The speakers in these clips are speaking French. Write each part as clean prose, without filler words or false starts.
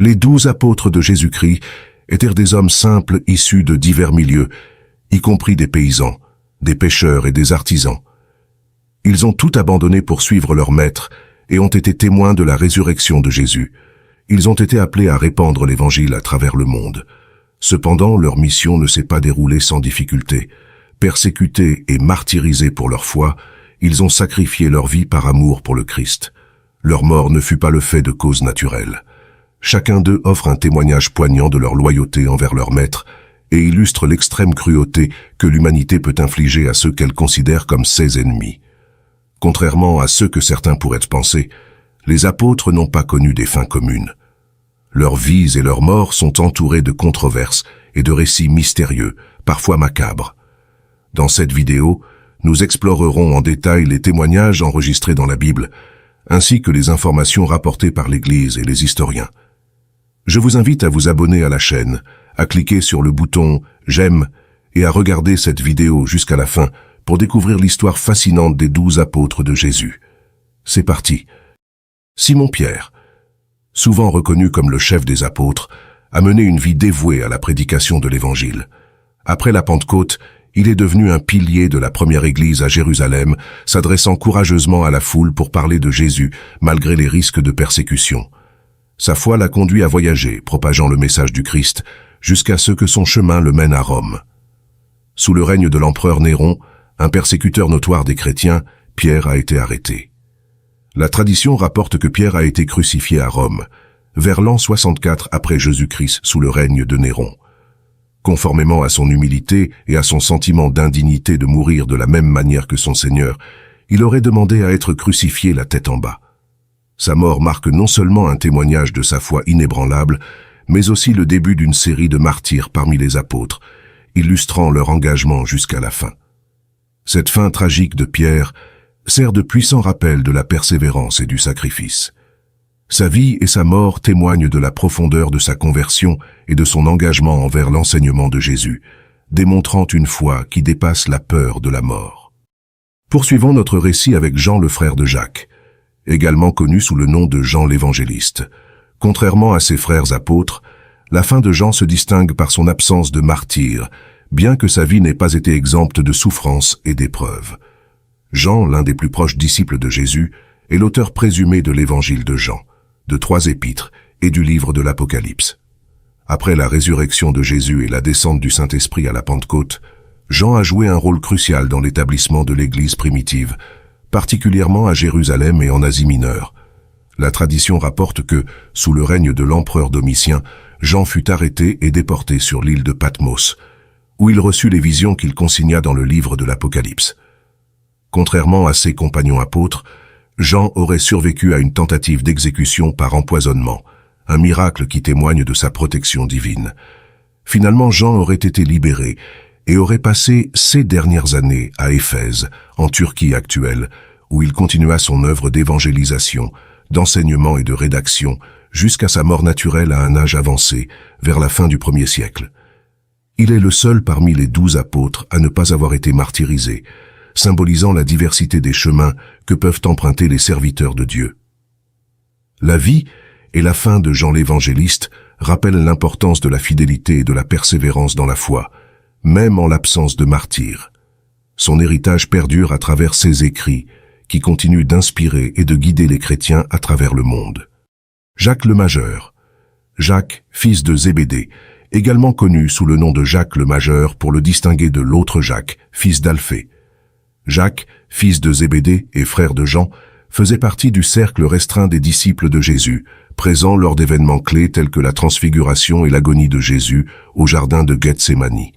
Les 12 apôtres de Jésus-Christ étaient des hommes simples issus de divers milieux, y compris des paysans, des pêcheurs et des artisans. Ils ont tout abandonné pour suivre leur maître et ont été témoins de la résurrection de Jésus. Ils ont été appelés à répandre l'évangile à travers le monde. Cependant, leur mission ne s'est pas déroulée sans difficulté. Persécutés et martyrisés pour leur foi, ils ont sacrifié leur vie par amour pour le Christ. Leur mort ne fut pas le fait de cause naturelle. Chacun d'eux offre un témoignage poignant de leur loyauté envers leur maître et illustre l'extrême cruauté que l'humanité peut infliger à ceux qu'elle considère comme ses ennemis. Contrairement à ce que certains pourraient penser, les apôtres n'ont pas connu des fins communes. Leurs vies et leurs morts sont entourées de controverses et de récits mystérieux, parfois macabres. Dans cette vidéo, nous explorerons en détail les témoignages enregistrés dans la Bible, ainsi que les informations rapportées par l'Église et les historiens. Je vous invite à vous abonner à la chaîne, à cliquer sur le bouton « J'aime » et à regarder cette vidéo jusqu'à la fin pour découvrir l'histoire fascinante des 12 apôtres de Jésus. C'est parti. Simon-Pierre, souvent reconnu comme le chef des apôtres, a mené une vie dévouée à la prédication de l'Évangile. Après la Pentecôte, il est devenu un pilier de la première église à Jérusalem, s'adressant courageusement à la foule pour parler de Jésus, malgré les risques de persécution. Sa foi l'a conduit à voyager, propageant le message du Christ, jusqu'à ce que son chemin le mène à Rome. Sous le règne de l'empereur Néron, un persécuteur notoire des chrétiens, Pierre a été arrêté. La tradition rapporte que Pierre a été crucifié à Rome, vers l'an 64 après Jésus-Christ, sous le règne de Néron. Conformément à son humilité et à son sentiment d'indignité de mourir de la même manière que son Seigneur, il aurait demandé à être crucifié la tête en bas. Sa mort marque non seulement un témoignage de sa foi inébranlable, mais aussi le début d'une série de martyrs parmi les apôtres, illustrant leur engagement jusqu'à la fin. Cette fin tragique de Pierre sert de puissant rappel de la persévérance et du sacrifice. Sa vie et sa mort témoignent de la profondeur de sa conversion et de son engagement envers l'enseignement de Jésus, démontrant une foi qui dépasse la peur de la mort. Poursuivons notre récit avec Jean le frère de Jacques, également connu sous le nom de Jean l'évangéliste. Contrairement à ses frères apôtres, la fin de Jean se distingue par son absence de martyr, bien que sa vie n'ait pas été exempte de souffrances et d'épreuves. Jean, l'un des plus proches disciples de Jésus, est l'auteur présumé de l'évangile de Jean, de 3 épîtres et du livre de l'Apocalypse. Après la résurrection de Jésus et la descente du Saint-Esprit à la Pentecôte, Jean a joué un rôle crucial dans l'établissement de l'Église primitive, particulièrement à Jérusalem et en Asie mineure. La tradition rapporte que, sous le règne de l'empereur Domitien, Jean fut arrêté et déporté sur l'île de Patmos, où il reçut les visions qu'il consigna dans le livre de l'Apocalypse. Contrairement à ses compagnons apôtres, Jean aurait survécu à une tentative d'exécution par empoisonnement, un miracle qui témoigne de sa protection divine. Finalement, Jean aurait été libéré et aurait passé ses dernières années à Éphèse, en Turquie actuelle, où il continua son œuvre d'évangélisation, d'enseignement et de rédaction, jusqu'à sa mort naturelle à un âge avancé, vers la fin du 1er siècle. Il est le seul parmi les 12 apôtres à ne pas avoir été martyrisé, symbolisant la diversité des chemins que peuvent emprunter les serviteurs de Dieu. La vie et la fin de Jean l'évangéliste rappellent l'importance de la fidélité et de la persévérance dans la foi, même en l'absence de martyrs. Son héritage perdure à travers ses écrits, qui continuent d'inspirer et de guider les chrétiens à travers le monde. Jacques le Majeur. Jacques, fils de Zébédée, également connu sous le nom de Jacques le Majeur pour le distinguer de l'autre Jacques, fils d'Alphée. Jacques, fils de Zébédée et frère de Jean, faisait partie du cercle restreint des disciples de Jésus, présents lors d'événements clés tels que la transfiguration et l'agonie de Jésus au jardin de Gethsémani.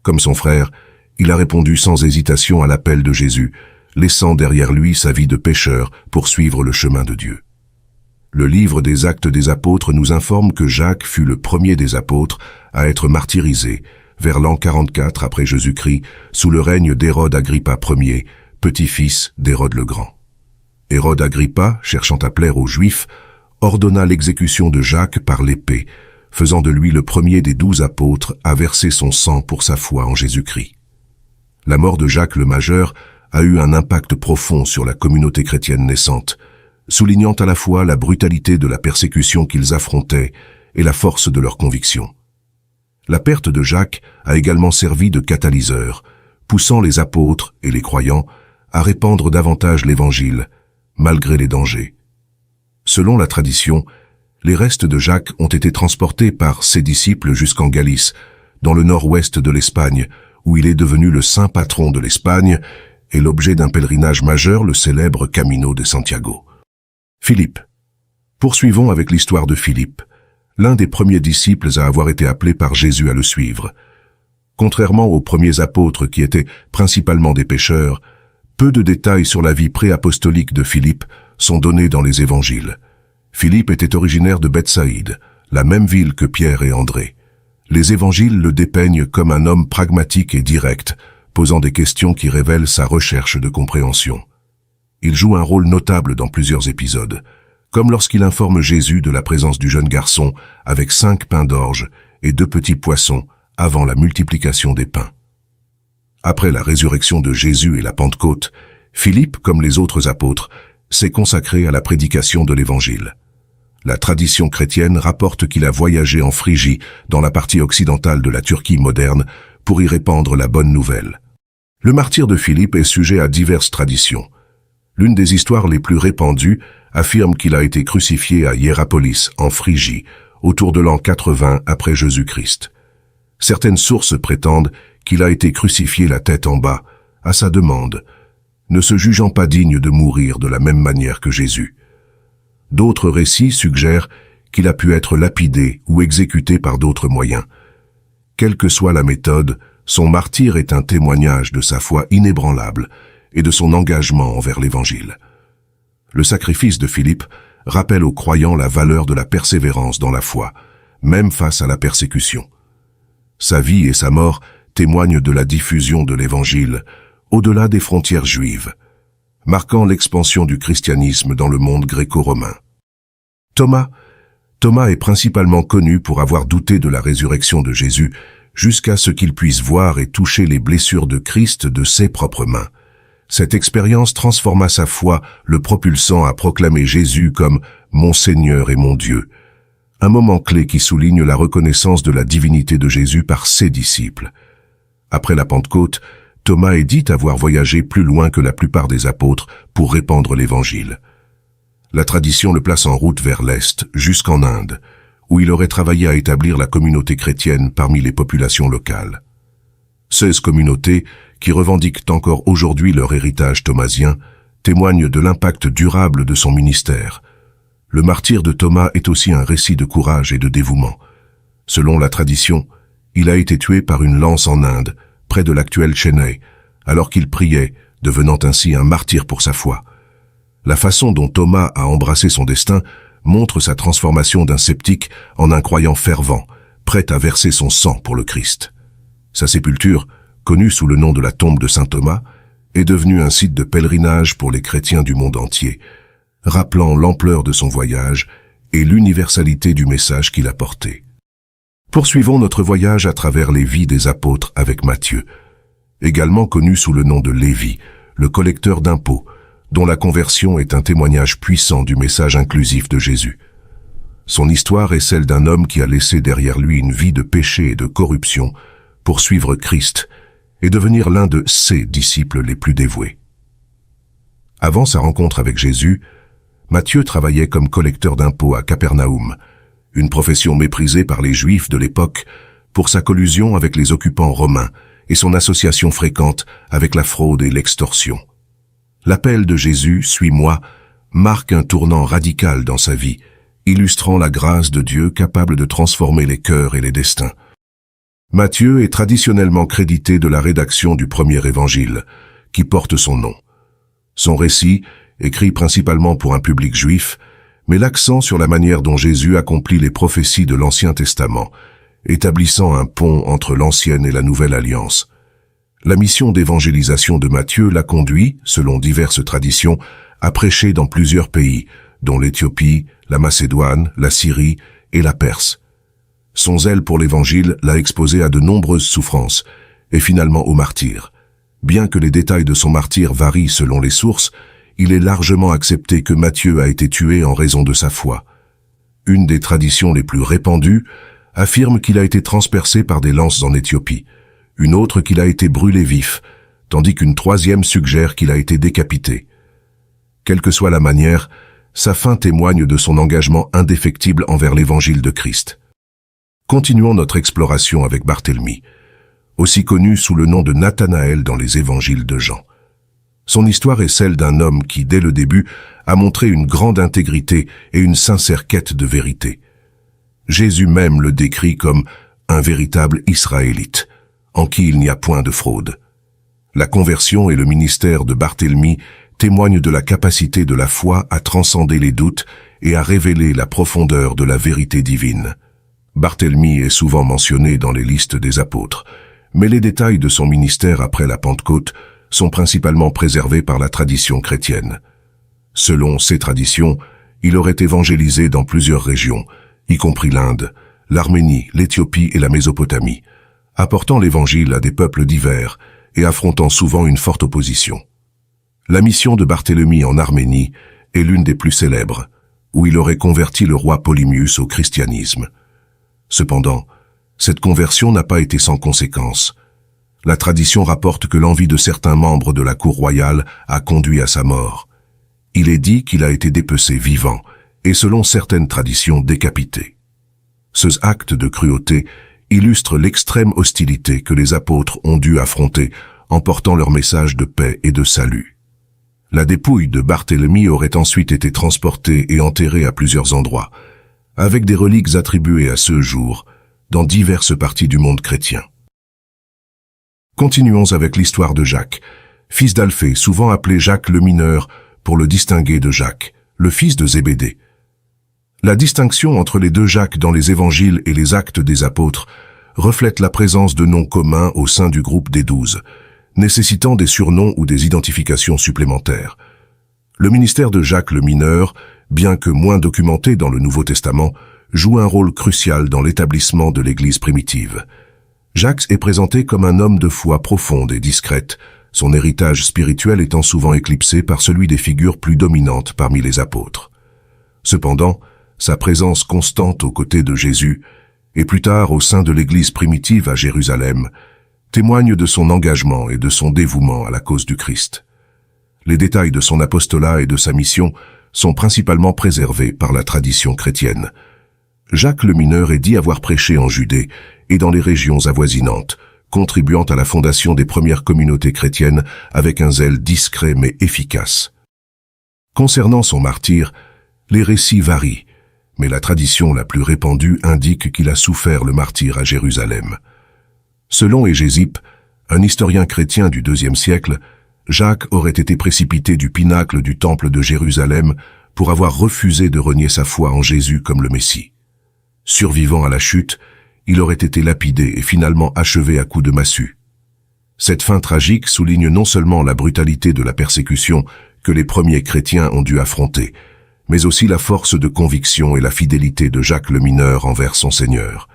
Comme son frère, il a répondu sans hésitation à l'appel de Jésus, laissant derrière lui sa vie de pécheur pour suivre le chemin de Dieu. Le livre des Actes des Apôtres nous informe que Jacques fut le premier des apôtres à être martyrisé, vers l'an 44 après Jésus-Christ, sous le règne d'Hérode Agrippa Ier, petit-fils d'Hérode le Grand. Hérode Agrippa, cherchant à plaire aux Juifs, ordonna l'exécution de Jacques par l'épée, faisant de lui le premier des 12 apôtres à verser son sang pour sa foi en Jésus-Christ. La mort de Jacques le Majeur a eu un impact profond sur la communauté chrétienne naissante, soulignant à la fois la brutalité de la persécution qu'ils affrontaient et la force de leurs convictions. La perte de Jacques a également servi de catalyseur, poussant les apôtres et les croyants à répandre davantage l'Évangile, malgré les dangers. Selon la tradition, les restes de Jacques ont été transportés par ses disciples jusqu'en Galice, dans le nord-ouest de l'Espagne, où il est devenu le saint patron de l'Espagne et l'objet d'un pèlerinage majeur, le célèbre Camino de Santiago. Philippe. Poursuivons avec l'histoire de Philippe, l'un des premiers disciples à avoir été appelé par Jésus à le suivre. Contrairement aux premiers apôtres qui étaient principalement des pêcheurs, peu de détails sur la vie pré-apostolique de Philippe sont donnés dans les évangiles. Philippe était originaire de Bethsaïde, la même ville que Pierre et André. Les évangiles le dépeignent comme un homme pragmatique et direct, posant des questions qui révèlent sa recherche de compréhension. Il joue un rôle notable dans plusieurs épisodes, comme lorsqu'il informe Jésus de la présence du jeune garçon avec 5 pains d'orge et 2 petits poissons avant la multiplication des pains. Après la résurrection de Jésus et la Pentecôte, Philippe, comme les autres apôtres, s'est consacré à la prédication de l'Évangile. La tradition chrétienne rapporte qu'il a voyagé en Phrygie, dans la partie occidentale de la Turquie moderne, pour y répandre la bonne nouvelle. Le martyre de Philippe est sujet à diverses traditions. L'une des histoires les plus répandues affirme qu'il a été crucifié à Hiérapolis, en Phrygie, autour de l'an 80 après Jésus-Christ. Certaines sources prétendent qu'il a été crucifié la tête en bas, à sa demande, ne se jugeant pas digne de mourir de la même manière que Jésus. D'autres récits suggèrent qu'il a pu être lapidé ou exécuté par d'autres moyens. Quelle que soit la méthode, son martyre est un témoignage de sa foi inébranlable et de son engagement envers l'Évangile. Le sacrifice de Philippe rappelle aux croyants la valeur de la persévérance dans la foi, même face à la persécution. Sa vie et sa mort témoignent de la diffusion de l'Évangile au-delà des frontières juives, marquant l'expansion du christianisme dans le monde gréco-romain. Thomas est principalement connu pour avoir douté de la résurrection de Jésus jusqu'à ce qu'il puisse voir et toucher les blessures de Christ de ses propres mains. Cette expérience transforma sa foi, le propulsant à proclamer Jésus comme « mon Seigneur et mon Dieu », un moment clé qui souligne la reconnaissance de la divinité de Jésus par ses disciples. Après la Pentecôte, Thomas est dit avoir voyagé plus loin que la plupart des apôtres pour répandre l'Évangile. La tradition le place en route vers l'Est, jusqu'en Inde, où il aurait travaillé à établir la communauté chrétienne parmi les populations locales. 16 communautés, qui revendiquent encore aujourd'hui leur héritage thomasien, témoignent de l'impact durable de son ministère. Le martyre de Thomas est aussi un récit de courage et de dévouement. Selon la tradition, il a été tué par une lance en Inde, près de l'actuel Chennai, alors qu'il priait, devenant ainsi un martyr pour sa foi. La façon dont Thomas a embrassé son destin montre sa transformation d'un sceptique en un croyant fervent, prêt à verser son sang pour le Christ. Sa sépulture, connue sous le nom de la tombe de saint Thomas, est devenue un site de pèlerinage pour les chrétiens du monde entier, rappelant l'ampleur de son voyage et l'universalité du message qu'il a porté. Poursuivons notre voyage à travers les vies des apôtres avec Matthieu, également connu sous le nom de Lévi, le collecteur d'impôts, dont la conversion est un témoignage puissant du message inclusif de Jésus. Son histoire est celle d'un homme qui a laissé derrière lui une vie de péché et de corruption pour suivre Christ et devenir l'un de ses disciples les plus dévoués. Avant sa rencontre avec Jésus, Matthieu travaillait comme collecteur d'impôts à Capernaum, une profession méprisée par les Juifs de l'époque pour sa collusion avec les occupants romains et son association fréquente avec la fraude et l'extorsion. L'appel de Jésus, « Suis-moi », marque un tournant radical dans sa vie, illustrant la grâce de Dieu capable de transformer les cœurs et les destins. Matthieu est traditionnellement crédité de la rédaction du premier évangile, qui porte son nom. Son récit, écrit principalement pour un public juif, met l'accent sur la manière dont Jésus accomplit les prophéties de l'Ancien Testament, établissant un pont entre l'Ancienne et la Nouvelle Alliance. La mission d'évangélisation de Matthieu l'a conduit, selon diverses traditions, à prêcher dans plusieurs pays, dont l'Éthiopie, la Macédoine, la Syrie et la Perse. Son zèle pour l'Évangile l'a exposé à de nombreuses souffrances, et finalement au martyre. Bien que les détails de son martyre varient selon les sources, il est largement accepté que Matthieu a été tué en raison de sa foi. Une des traditions les plus répandues affirme qu'il a été transpercé par des lances en Éthiopie, une autre qu'il a été brûlé vif, tandis qu'une troisième suggère qu'il a été décapité. Quelle que soit la manière, sa fin témoigne de son engagement indéfectible envers l'évangile de Christ. Continuons notre exploration avec Barthélemy, aussi connu sous le nom de Nathanaël dans les évangiles de Jean. Son histoire est celle d'un homme qui, dès le début, a montré une grande intégrité et une sincère quête de vérité. Jésus même le décrit comme un véritable Israélite, en qui il n'y a point de fraude. La conversion et le ministère de Barthélemy témoignent de la capacité de la foi à transcender les doutes et à révéler la profondeur de la vérité divine. Barthélemy est souvent mentionné dans les listes des apôtres, mais les détails de son ministère après la Pentecôte sont principalement préservés par la tradition chrétienne. Selon ces traditions, il aurait évangélisé dans plusieurs régions, y compris l'Inde, l'Arménie, l'Éthiopie et la Mésopotamie, apportant l'évangile à des peuples divers et affrontant souvent une forte opposition. La mission de Barthélemy en Arménie est l'une des plus célèbres, où il aurait converti le roi Polybius au christianisme. Cependant, cette conversion n'a pas été sans conséquences. La tradition rapporte que l'envie de certains membres de la cour royale a conduit à sa mort. Il est dit qu'il a été dépecé vivant et, selon certaines traditions, décapité. Ce acte de cruauté illustre l'extrême hostilité que les apôtres ont dû affronter en portant leur message de paix et de salut. La dépouille de Barthélemy aurait ensuite été transportée et enterrée à plusieurs endroits, avec des reliques attribuées à ce jour dans diverses parties du monde chrétien. Continuons avec l'histoire de Jacques, fils d'Alphée, souvent appelé Jacques le mineur pour le distinguer de Jacques, le fils de Zébédée. La distinction entre les deux Jacques dans les évangiles et les actes des apôtres reflète la présence de noms communs au sein du groupe des 12, nécessitant des surnoms ou des identifications supplémentaires. Le ministère de Jacques le mineur, bien que moins documenté dans le Nouveau Testament, joue un rôle crucial dans l'établissement de l'Église primitive. Jacques est présenté comme un homme de foi profonde et discrète, son héritage spirituel étant souvent éclipsé par celui des figures plus dominantes parmi les apôtres. Cependant, sa présence constante aux côtés de Jésus, et plus tard au sein de l'Église primitive à Jérusalem, témoigne de son engagement et de son dévouement à la cause du Christ. Les détails de son apostolat et de sa mission sont principalement préservés par la tradition chrétienne. Jacques le mineur est dit avoir prêché en Judée et dans les régions avoisinantes, contribuant à la fondation des premières communautés chrétiennes avec un zèle discret mais efficace. Concernant son martyre, les récits varient, mais la tradition la plus répandue indique qu'il a souffert le martyre à Jérusalem. Selon Hégésippe, un historien chrétien du IIe siècle, Jacques aurait été précipité du pinacle du temple de Jérusalem pour avoir refusé de renier sa foi en Jésus comme le Messie. Survivant à la chute, il aurait été lapidé et finalement achevé à coups de massue. Cette fin tragique souligne non seulement la brutalité de la persécution que les premiers chrétiens ont dû affronter, mais aussi la force de conviction et la fidélité de Jacques le mineur envers son Seigneur.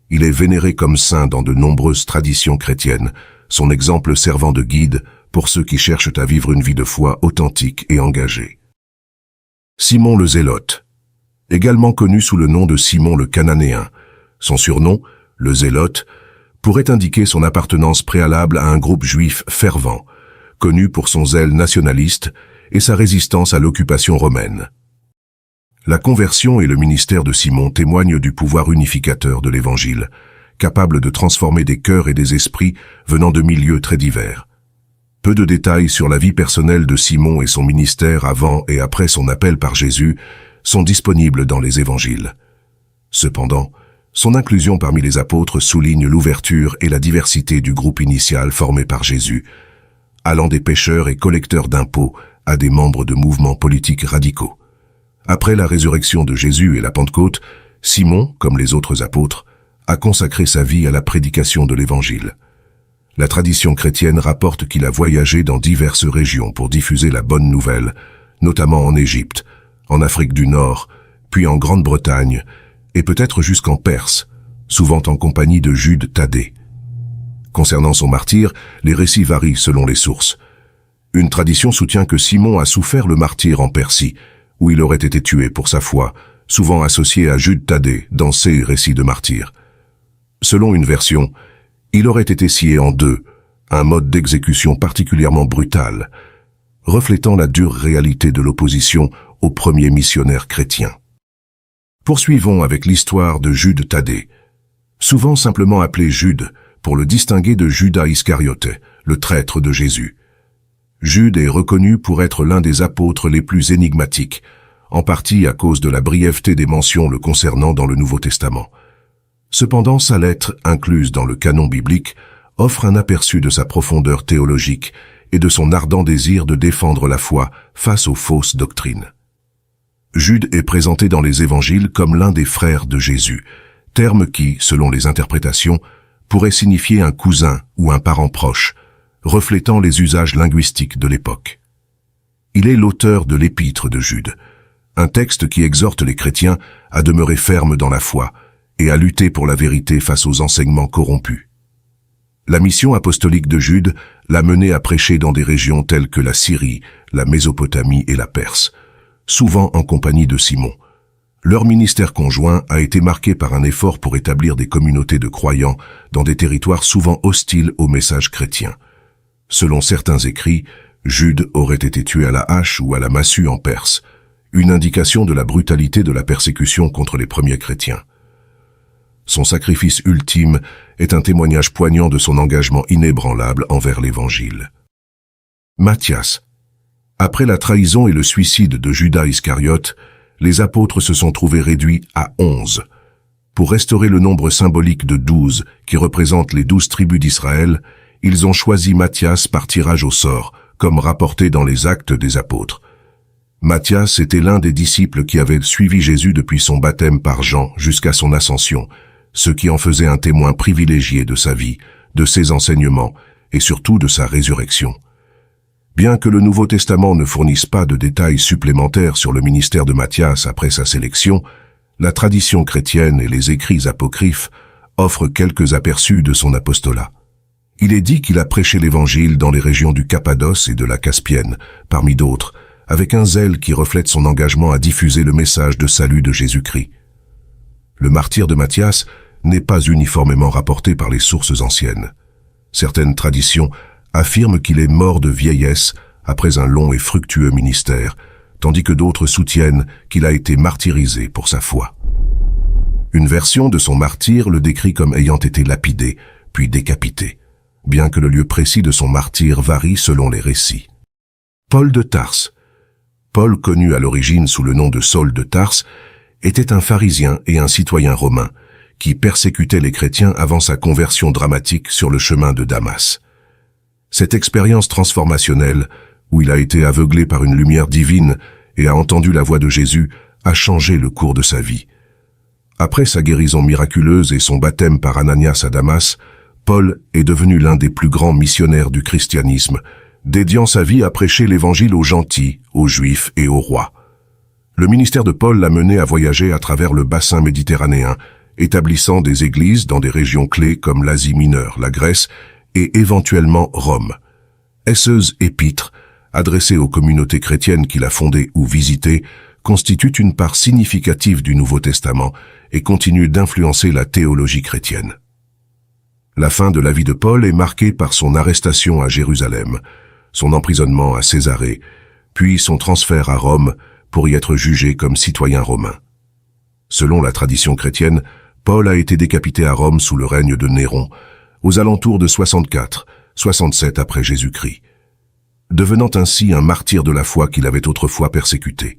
Il est vénéré comme saint dans de nombreuses traditions chrétiennes, son exemple servant de guide pour ceux qui cherchent à vivre une vie de foi authentique et engagée. Simon le Zélote, également connu sous le nom de Simon le Cananéen, son surnom, le Zélote, pourrait indiquer son appartenance préalable à un groupe juif fervent, connu pour son zèle nationaliste et sa résistance à l'occupation romaine. La conversion et le ministère de Simon témoignent du pouvoir unificateur de l'Évangile, capable de transformer des cœurs et des esprits venant de milieux très divers. Peu de détails sur la vie personnelle de Simon et son ministère avant et après son appel par Jésus sont disponibles dans les Évangiles. Cependant, son inclusion parmi les apôtres souligne l'ouverture et la diversité du groupe initial formé par Jésus, allant des pêcheurs et collecteurs d'impôts à des membres de mouvements politiques radicaux. Après la résurrection de Jésus et la Pentecôte, Simon, comme les autres apôtres, a consacré sa vie à la prédication de l'Évangile. La tradition chrétienne rapporte qu'il a voyagé dans diverses régions pour diffuser la bonne nouvelle, notamment en Égypte, en Afrique du Nord, puis en Grande-Bretagne, et peut-être jusqu'en Perse, souvent en compagnie de Jude Thaddée. Concernant son martyre, les récits varient selon les sources. Une tradition soutient que Simon a souffert le martyre en Persie, où il aurait été tué pour sa foi, souvent associé à Jude Thaddée dans ses récits de martyrs. Selon une version, il aurait été scié en deux, un mode d'exécution particulièrement brutal, reflétant la dure réalité de l'opposition aux premiers missionnaires chrétiens. Poursuivons avec l'histoire de Jude Thaddée, souvent simplement appelé Jude, pour le distinguer de Judas Iscariote, le traître de Jésus. Jude est reconnu pour être l'un des apôtres les plus énigmatiques, en partie à cause de la brièveté des mentions le concernant dans le Nouveau Testament. Cependant, sa lettre, incluse dans le canon biblique, offre un aperçu de sa profondeur théologique et de son ardent désir de défendre la foi face aux fausses doctrines. Jude est présenté dans les évangiles comme l'un des frères de Jésus, terme qui, selon les interprétations, pourrait signifier un cousin ou un parent proche, reflétant les usages linguistiques de l'époque. Il est l'auteur de l'Épître de Jude, un texte qui exhorte les chrétiens à demeurer fermes dans la foi et à lutter pour la vérité face aux enseignements corrompus. La mission apostolique de Jude l'a mené à prêcher dans des régions telles que la Syrie, la Mésopotamie et la Perse, souvent en compagnie de Simon. Leur ministère conjoint a été marqué par un effort pour établir des communautés de croyants dans des territoires souvent hostiles au message chrétien. Selon certains écrits, Jude aurait été tué à la hache ou à la massue en Perse, une indication de la brutalité de la persécution contre les premiers chrétiens. Son sacrifice ultime est un témoignage poignant de son engagement inébranlable envers l'Évangile. Matthias. Après la trahison et le suicide de Judas Iscariote, les apôtres se sont trouvés réduits à 11. Pour restaurer le nombre symbolique de 12, qui représente les 12 tribus d'Israël, ils ont choisi Matthias par tirage au sort, comme rapporté dans les Actes des Apôtres. Matthias était l'un des disciples qui avait suivi Jésus depuis son baptême par Jean jusqu'à son ascension, ce qui en faisait un témoin privilégié de sa vie, de ses enseignements et surtout de sa résurrection. Bien que le Nouveau Testament ne fournisse pas de détails supplémentaires sur le ministère de Matthias après sa sélection, la tradition chrétienne et les écrits apocryphes offrent quelques aperçus de son apostolat. Il est dit qu'il a prêché l'Évangile dans les régions du Cappadoce et de la Caspienne, parmi d'autres, avec un zèle qui reflète son engagement à diffuser le message de salut de Jésus-Christ. Le martyre de Matthias n'est pas uniformément rapporté par les sources anciennes. Certaines traditions affirment qu'il est mort de vieillesse après un long et fructueux ministère, tandis que d'autres soutiennent qu'il a été martyrisé pour sa foi. Une version de son martyre le décrit comme ayant été lapidé, puis décapité, bien que le lieu précis de son martyre varie selon les récits. Paul de Tarse. Paul, connu à l'origine sous le nom de Saul de Tarse, était un pharisien et un citoyen romain, qui persécutait les chrétiens avant sa conversion dramatique sur le chemin de Damas. Cette expérience transformationnelle, où il a été aveuglé par une lumière divine et a entendu la voix de Jésus, a changé le cours de sa vie. Après sa guérison miraculeuse et son baptême par Ananias à Damas, Paul est devenu l'un des plus grands missionnaires du christianisme, dédiant sa vie à prêcher l'Évangile aux gentils, aux Juifs et aux rois. Le ministère de Paul l'a mené à voyager à travers le bassin méditerranéen, établissant des églises dans des régions clés comme l'Asie mineure, la Grèce et éventuellement Rome. Ces épîtres, adressées aux communautés chrétiennes qu'il a fondées ou visitées, constituent une part significative du Nouveau Testament et continuent d'influencer la théologie chrétienne. La fin de la vie de Paul est marquée par son arrestation à Jérusalem, son emprisonnement à Césarée, puis son transfert à Rome pour y être jugé comme citoyen romain. Selon la tradition chrétienne, Paul a été décapité à Rome sous le règne de Néron, aux alentours de 64-67 après Jésus-Christ, devenant ainsi un martyr de la foi qu'il avait autrefois persécuté.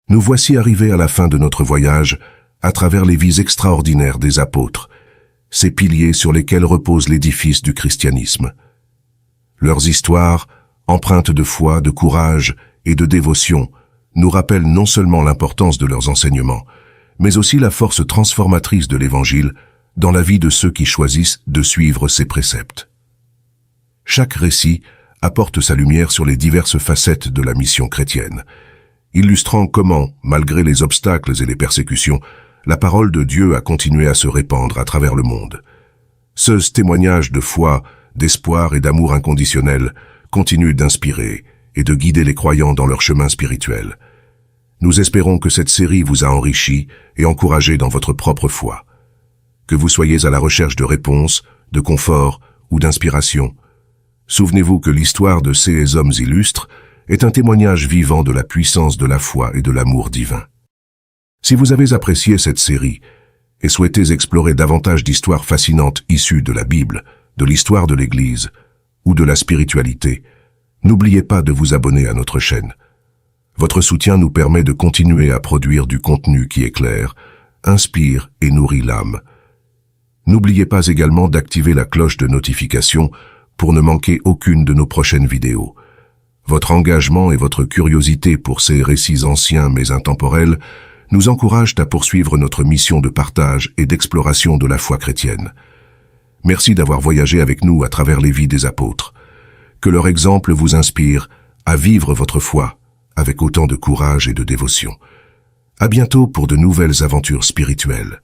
Nous voici arrivés à la fin de notre voyage à travers les vies extraordinaires des apôtres, ces piliers sur lesquels repose l'édifice du christianisme. Leurs histoires, empreintes de foi, de courage et de dévotion, nous rappellent non seulement l'importance de leurs enseignements, mais aussi la force transformatrice de l'Évangile dans la vie de ceux qui choisissent de suivre ses préceptes. Chaque récit apporte sa lumière sur les diverses facettes de la mission chrétienne, illustrant comment, malgré les obstacles et les persécutions, la parole de Dieu a continué à se répandre à travers le monde. Ce témoignage de foi, d'espoir et d'amour inconditionnel continue d'inspirer et de guider les croyants dans leur chemin spirituel. Nous espérons que cette série vous a enrichi et encouragé dans votre propre foi. Que vous soyez à la recherche de réponses, de confort ou d'inspiration, souvenez-vous que l'histoire de ces hommes illustres est un témoignage vivant de la puissance de la foi et de l'amour divin. Si vous avez apprécié cette série et souhaitez explorer davantage d'histoires fascinantes issues de la Bible, de l'histoire de l'Église ou de la spiritualité, n'oubliez pas de vous abonner à notre chaîne. Votre soutien nous permet de continuer à produire du contenu qui éclaire, inspire et nourrit l'âme. N'oubliez pas également d'activer la cloche de notification pour ne manquer aucune de nos prochaines vidéos. Votre engagement et votre curiosité pour ces récits anciens mais intemporels nous encouragent à poursuivre notre mission de partage et d'exploration de la foi chrétienne. Merci d'avoir voyagé avec nous à travers les vies des apôtres. Que leur exemple vous inspire à vivre votre foi avec autant de courage et de dévotion. À bientôt pour de nouvelles aventures spirituelles.